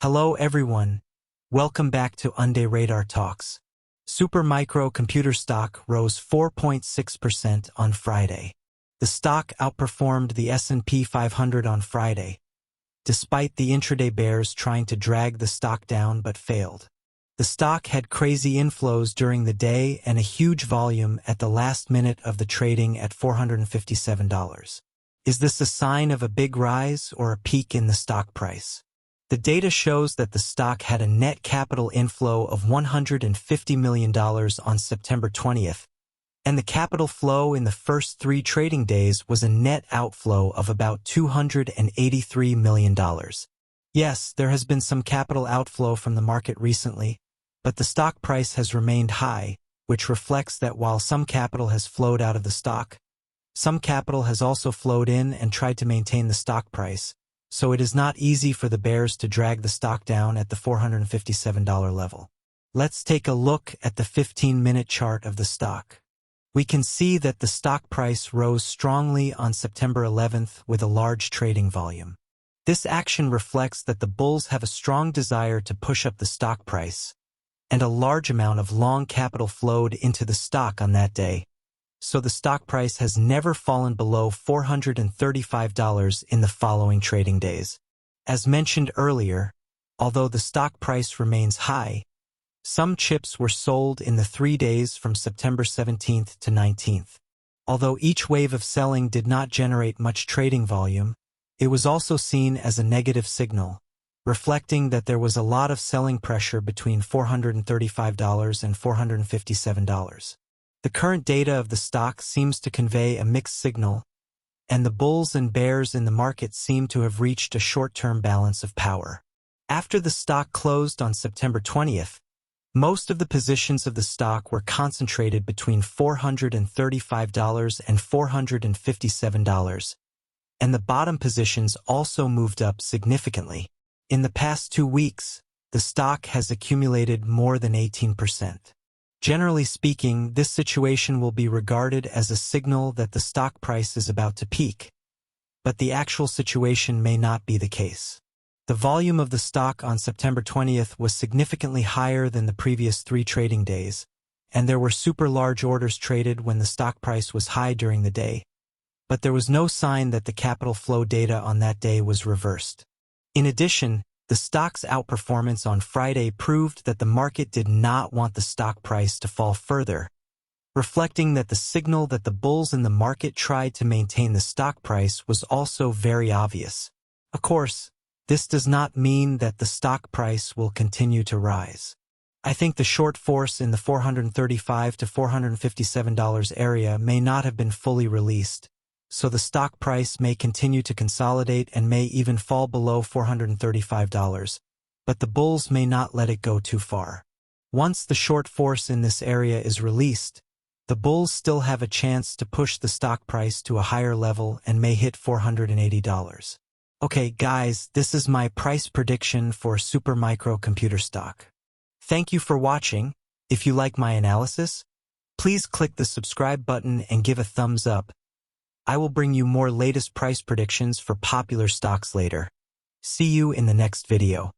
Hello everyone, welcome back to Unday Radar Talks. Supermicro computer stock rose 4.6% on Friday. The stock outperformed the S&P 500 on Friday, despite the intraday bears trying to drag the stock down but failed. The stock had crazy inflows during the day and a huge volume at the last minute of the trading at $457. Is this a sign of a big rise or a peak in the stock price? The data shows that the stock had a net capital inflow of $150 million on September 20th, and the capital flow in the first 3 trading days was a net outflow of about $283 million. Yes, there has been some capital outflow from the market recently, but the stock price has remained high, which reflects that while some capital has flowed out of the stock, some capital has also flowed in and tried to maintain the stock price. So it is not easy for the bears to drag the stock down at the $457 level. Let's take a look at the 15-minute chart of the stock. We can see that the stock price rose strongly on September 11th with a large trading volume. This action reflects that the bulls have a strong desire to push up the stock price, and a large amount of long capital flowed into the stock on that day. So the stock price has never fallen below $435 in the following trading days. As mentioned earlier, although the stock price remains high, some chips were sold in the 3 days from September 17th to 19th. Although each wave of selling did not generate much trading volume, it was also seen as a negative signal, reflecting that there was a lot of selling pressure between $435 and $457. The current data of the stock seems to convey a mixed signal, and the bulls and bears in the market seem to have reached a short-term balance of power. After the stock closed on September 20th, most of the positions of the stock were concentrated between $435 and $457, and the bottom positions also moved up significantly. In the past 2 weeks, the stock has accumulated more than 18%. Generally speaking, this situation will be regarded as a signal that the stock price is about to peak, but the actual situation may not be the case. The volume of the stock on September 20th was significantly higher than the previous 3 trading days, and there were super large orders traded when the stock price was high during the day, but there was no sign that the capital flow data on that day was reversed. In addition, the stock's outperformance on Friday proved that the market did not want the stock price to fall further, reflecting that the signal that the bulls in the market tried to maintain the stock price was also very obvious. Of course, this does not mean that the stock price will continue to rise. I think the short force in the $435 to $457 area may not have been fully released, so the stock price may continue to consolidate and may even fall below $435, but the bulls may not let it go too far. Once the short force in this area is released, the bulls still have a chance to push the stock price to a higher level and may hit $480. Okay guys, this is my price prediction for Supermicro computer stock. Thank you for watching. If you like my analysis, please click the subscribe button and give a thumbs up. I will bring you more latest price predictions for popular stocks later. See you in the next video.